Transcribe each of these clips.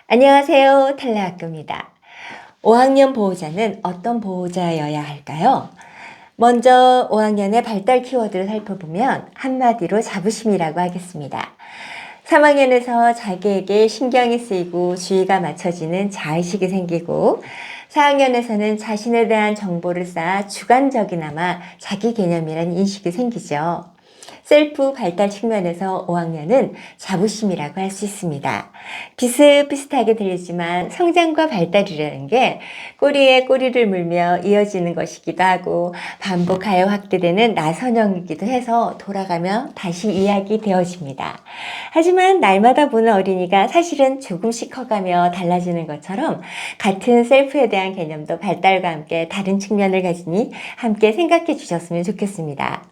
안녕하세요. 탈라학교입니다. 5학년 보호자는 어떤 보호자여야 할까요? 먼저 5학년의 발달 키워드를 살펴보면 한마디로 자부심이라고 하겠습니다. 3학년에서 자기에게 신경이 쓰이고 주의가 맞춰지는 자의식이 생기고 4학년에서는 자신에 대한 정보를 쌓아 주관적이나마 자기 개념이라는 인식이 생기죠. 셀프 발달 측면에서 5학년은 자부심이라고 할 수 있습니다. 비슷비슷하게 들리지만 성장과 발달이라는 게 꼬리에 꼬리를 물며 이어지는 것이기도 하고 반복하여 확대되는 나선형이기도 해서 돌아가며 다시 이야기되어집니다. 하지만 날마다 보는 어린이가 사실은 조금씩 커가며 달라지는 것처럼 같은 셀프에 대한 개념도 발달과 함께 다른 측면을 가지니 함께 생각해 주셨으면 좋겠습니다.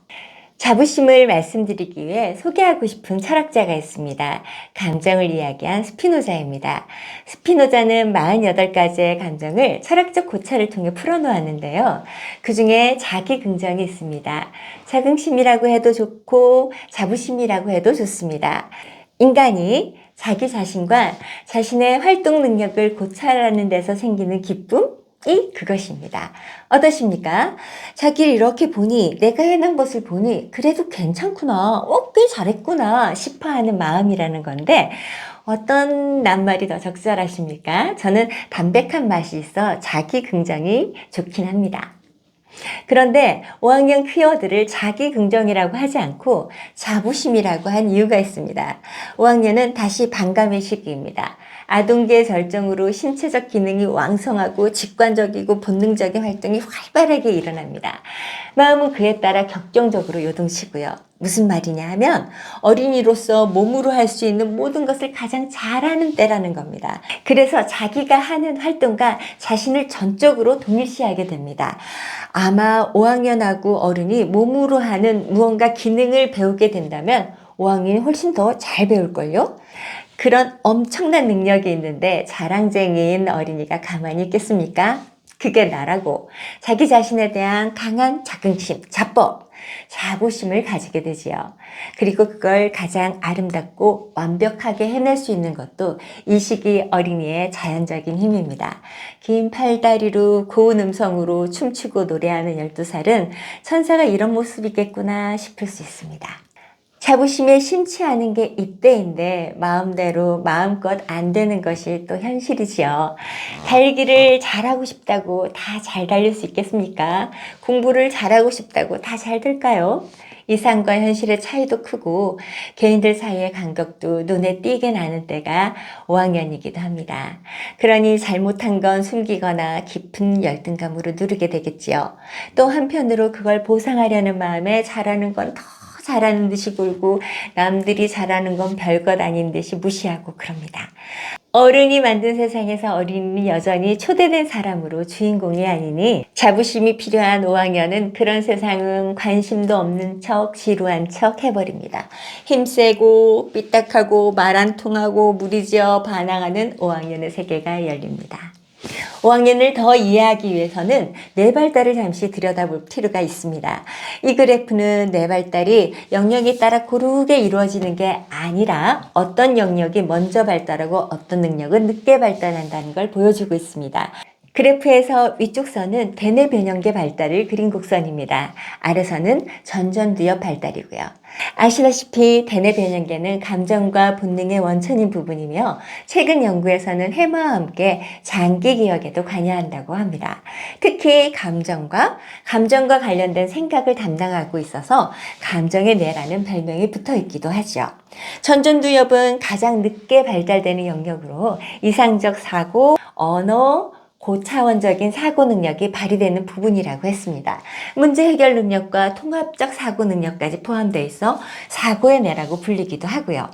자부심을 말씀드리기 위해 소개하고 싶은 철학자가 있습니다. 감정을 이야기한 스피노자입니다. 스피노자는 48가지의 감정을 철학적 고찰을 통해 풀어놓았는데요. 그 중에 자기 긍정이 있습니다. 자긍심이라고 해도 좋고 자부심이라고 해도 좋습니다. 인간이 자기 자신과 자신의 활동 능력을 고찰하는 데서 생기는 기쁨? 이 그것입니다. 어떠십니까? 자기를 이렇게 보니 내가 해낸 것을 보니 그래도 괜찮구나. 꽤 잘했구나 싶어 하는 마음이라는 건데 어떤 낱말이 더 적절하십니까? 저는 담백한 맛이 있어 자기 긍정이 좋긴 합니다. 그런데 5학년 키워드를 자기 긍정이라고 하지 않고 자부심이라고 한 이유가 있습니다. 5학년은 다시 반감의 시기입니다. 아동기의 절정으로 신체적 기능이 왕성하고 직관적이고 본능적인 활동이 활발하게 일어납니다. 마음은 그에 따라 격정적으로 요동치고요. 무슨 말이냐 하면 어린이로서 몸으로 할 수 있는 모든 것을 가장 잘하는 때라는 겁니다. 그래서 자기가 하는 활동과 자신을 전적으로 동일시하게 됩니다. 아마 5학년하고 어른이 몸으로 하는 무언가 기능을 배우게 된다면 5학년이 훨씬 더 잘 배울걸요? 그런 엄청난 능력이 있는데 자랑쟁이인 어린이가 가만히 있겠습니까? 그게 나라고 자기 자신에 대한 강한 자긍심, 자법, 자부심을 가지게 되지요. 그리고 그걸 가장 아름답고 완벽하게 해낼 수 있는 것도 이 시기 어린이의 자연적인 힘입니다. 긴 팔다리로 고운 음성으로 춤추고 노래하는 12살은 천사가 이런 모습이겠구나 싶을 수 있습니다. 자부심에 심취하는 게 이때인데 마음대로 마음껏 안 되는 것이 또 현실이지요. 달리기를 잘하고 싶다고 다 잘 달릴 수 있겠습니까? 공부를 잘하고 싶다고 다 잘 될까요? 이상과 현실의 차이도 크고 개인들 사이의 간격도 눈에 띄게 나는 때가 5학년이기도 합니다. 그러니 잘못한 건 숨기거나 깊은 열등감으로 누르게 되겠지요. 또 한편으로 그걸 보상하려는 마음에 잘하는 건 더 잘하는 듯이 굴고 남들이 잘하는 건 별것 아닌 듯이 무시하고 그럽니다. 어른이 만든 세상에서 어린이는 여전히 초대된 사람으로 주인공이 아니니 자부심이 필요한 5학년은 그런 세상은 관심도 없는 척 지루한 척 해버립니다. 힘세고 삐딱하고 말 안 통하고 무리지어 반항하는 5학년의 세계가 열립니다. 5학년을 더 이해하기 위해서는 뇌 발달을 잠시 들여다볼 필요가 있습니다. 이 그래프는 뇌 발달이 영역에 따라 고르게 이루어지는 게 아니라 어떤 영역이 먼저 발달하고 어떤 능력은 늦게 발달한다는 걸 보여주고 있습니다. 그래프에서 위쪽 선은 대뇌 변형계 발달을 그린 곡선입니다. 아래선은 전전두엽 발달이고요. 아시다시피 대뇌 변형계는 감정과 본능의 원천인 부분이며 최근 연구에서는 해마와 함께 장기 기억에도 관여한다고 합니다. 특히 감정과 관련된 생각을 담당하고 있어서 감정의 뇌라는 별명이 붙어 있기도 하죠. 전전두엽은 가장 늦게 발달되는 영역으로 이상적 사고, 언어, 고차원적인 사고 능력이 발휘되는 부분이라고 했습니다. 문제 해결 능력과 통합적 사고 능력까지 포함되어 있어 사고의 뇌라고 불리기도 하고요.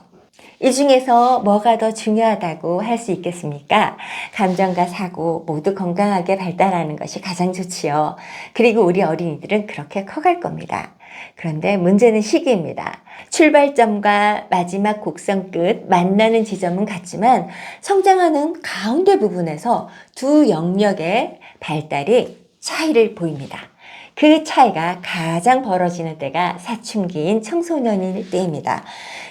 이 중에서 뭐가 더 중요하다고 할 수 있겠습니까? 감정과 사고 모두 건강하게 발달하는 것이 가장 좋지요. 그리고 우리 어린이들은 그렇게 커갈 겁니다. 그런데 문제는 시기입니다. 출발점과 마지막 곡선 끝 만나는 지점은 같지만 성장하는 가운데 부분에서 두 영역의 발달이 차이를 보입니다. 그 차이가 가장 벌어지는 때가 사춘기인 청소년일 때입니다.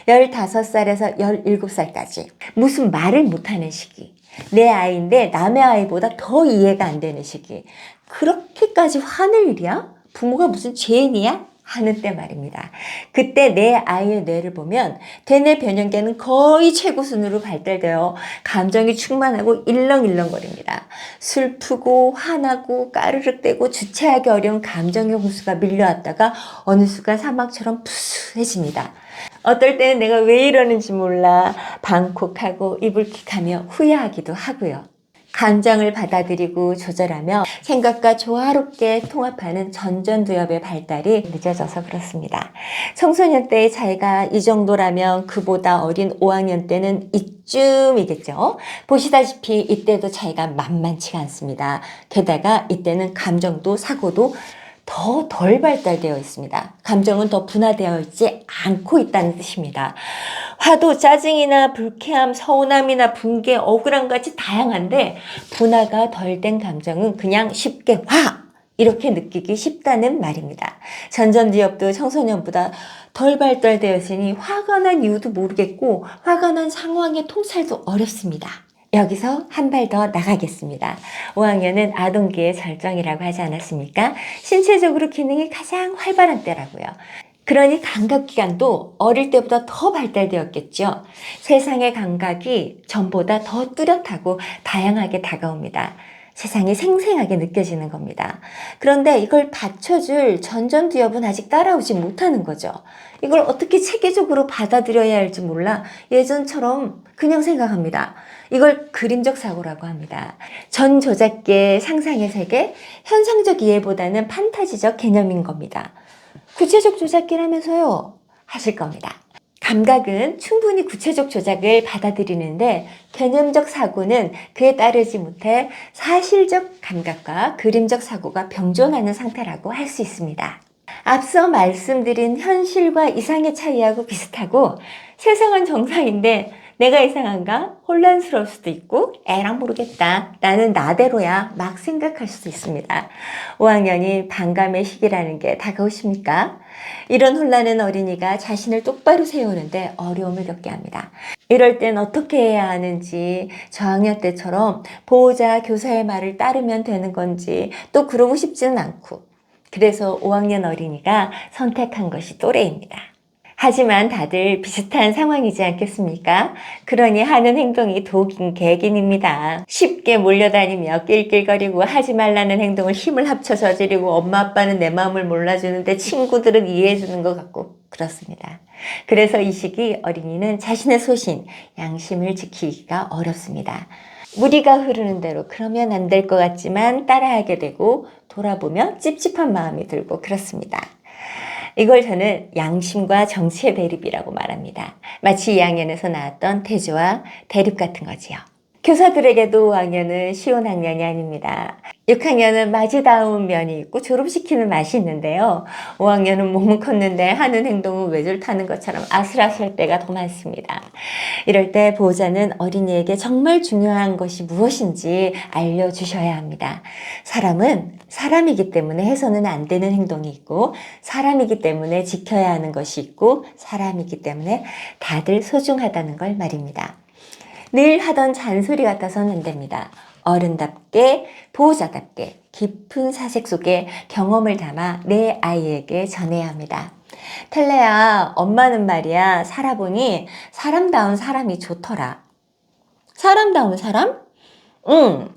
15살에서 17살까지 무슨 말을 못하는 시기. 내 아이인데 남의 아이보다 더 이해가 안 되는 시기. 그렇게까지 화낼 일이야? 부모가 무슨 죄인이야? 하는 때 말입니다. 그때 내 아이의 뇌를 보면 대뇌 변형계는 거의 최고 순으로 발달되어 감정이 충만하고 일렁일렁거립니다. 슬프고 화나고 까르륵대고 주체하기 어려운 감정의 홍수가 밀려왔다가 어느 순간 사막처럼 푸스해집니다. 어떨 때는 내가 왜 이러는지 몰라 방콕하고 이불킥하며 후회하기도 하고요. 감정을 받아들이고 조절하며 생각과 조화롭게 통합하는 전전두엽의 발달이 늦어져서 그렇습니다. 청소년 때의 차이가 이 정도라면 그보다 어린 5학년 때는 이쯤이겠죠. 보시다시피 이때도 차이가 만만치가 않습니다. 게다가 이때는 감정도 사고도 더 덜 발달되어 있습니다. 감정은 더 분화되어 있지 않고 있다는 뜻입니다. 화도 짜증이나 불쾌함, 서운함이나 분개, 억울함 같이 다양한데 분화가 덜 된 감정은 그냥 쉽게 화! 이렇게 느끼기 쉽다는 말입니다. 전전두엽도 청소년보다 덜 발달되었으니 화가 난 이유도 모르겠고 화가 난 상황의 통찰도 어렵습니다. 여기서 한 발 더 나가겠습니다. 5학년은 아동기의 절정이라고 하지 않았습니까? 신체적으로 기능이 가장 활발한 때라고요. 그러니 감각기관도 어릴 때보다 더 발달되었겠죠. 세상의 감각이 전보다 더 뚜렷하고 다양하게 다가옵니다. 세상이 생생하게 느껴지는 겁니다. 그런데 이걸 받쳐줄 전전두엽은 아직 따라오지 못하는 거죠. 이걸 어떻게 체계적으로 받아들여야 할지 몰라 예전처럼 그냥 생각합니다. 이걸 그림적 사고라고 합니다. 전조작계의 상상의 세계, 현상적 이해보다는 판타지적 개념인 겁니다. 구체적 조작기라면서요? 하실 겁니다. 감각은 충분히 구체적 조작을 받아들이는데 개념적 사고는 그에 따르지 못해 사실적 감각과 그림적 사고가 병존하는 상태라고 할 수 있습니다. 앞서 말씀드린 현실과 이상의 차이하고 비슷하고 세상은 정상인데 내가 이상한가? 혼란스러울 수도 있고 에랑 모르겠다. 나는 나대로야. 막 생각할 수도 있습니다. 5학년이 반감의 시기라는 게 다가오십니까? 이런 혼란은 어린이가 자신을 똑바로 세우는데 어려움을 겪게 합니다. 이럴 땐 어떻게 해야 하는지, 저학년 때처럼 보호자, 교사의 말을 따르면 되는 건지 또 그러고 싶지는 않고 그래서 5학년 어린이가 선택한 것이 또래입니다. 하지만 다들 비슷한 상황이지 않겠습니까? 그러니 하는 행동이 독인 객인입니다. 쉽게 몰려다니며 낄낄거리고 하지 말라는 행동을 힘을 합쳐 저지르고 엄마 아빠는 내 마음을 몰라주는데 친구들은 이해해주는 것 같고 그렇습니다. 그래서 이 시기 어린이는 자신의 소신, 양심을 지키기가 어렵습니다. 무리가 흐르는 대로 그러면 안 될 것 같지만 따라하게 되고 돌아보면 찝찝한 마음이 들고 그렇습니다. 이걸 저는 양심과 정치의 대립이라고 말합니다. 마치 2학년에서 나왔던 태조와 대립 같은 거지요. 교사들에게도 5학년은 쉬운 학년이 아닙니다. 6학년은 맞이다운 면이 있고 졸업시키는 맛이 있는데요. 5학년은 몸은 컸는데 하는 행동은 외줄 타는 것처럼 아슬아슬할 때가 더 많습니다. 이럴 때 보호자는 어린이에게 정말 중요한 것이 무엇인지 알려주셔야 합니다. 사람은 사람이기 때문에 해서는 안 되는 행동이 있고 사람이기 때문에 지켜야 하는 것이 있고 사람이기 때문에 다들 소중하다는 걸 말입니다. 늘 하던 잔소리 같아서는 안 됩니다. 어른답게 보호자답게 깊은 사색 속에 경험을 담아 내 아이에게 전해야 합니다. 텔레야, 엄마는 말이야 살아보니 사람다운 사람이 좋더라. 사람다운 사람?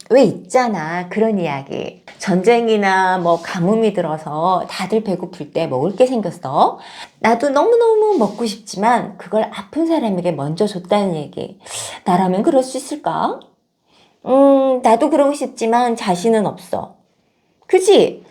왜 있잖아. 그런 이야기. 전쟁이나 뭐 가뭄이 들어서 다들 배고플 때 먹을 게 생겼어. 나도 너무너무 먹고 싶지만 그걸 아픈 사람에게 먼저 줬다는 얘기. 나라면 그럴 수 있을까? 나도 그러고 싶지만 자신은 없어. 그지?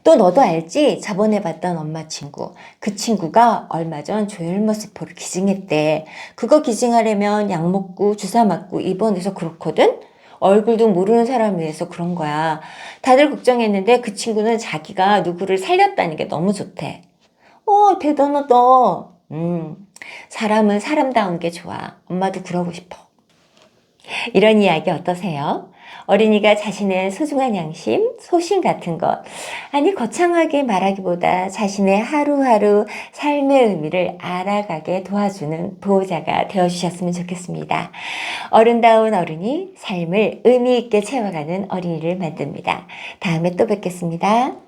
또 너도 알지? 저번에 봤던 엄마 친구. 그 친구가 얼마 전 조혈모세포를 기증했대. 그거 기증하려면 약 먹고 주사 맞고 입원해서 그렇거든? 얼굴도 모르는 사람을 위해서 그런 거야. 다들 걱정했는데 그 친구는 자기가 누구를 살렸다는 게 너무 좋대. 대단하다. 사람은 사람다운 게 좋아. 엄마도 그러고 싶어. 이런 이야기 어떠세요? 어린이가 자신의 소중한 양심, 소신 같은 것, 아니 거창하게 말하기보다 자신의 하루하루 삶의 의미를 알아가게 도와주는 보호자가 되어주셨으면 좋겠습니다. 어른다운 어른이 삶을 의미 있게 채워가는 어린이를 만듭니다. 다음에 또 뵙겠습니다.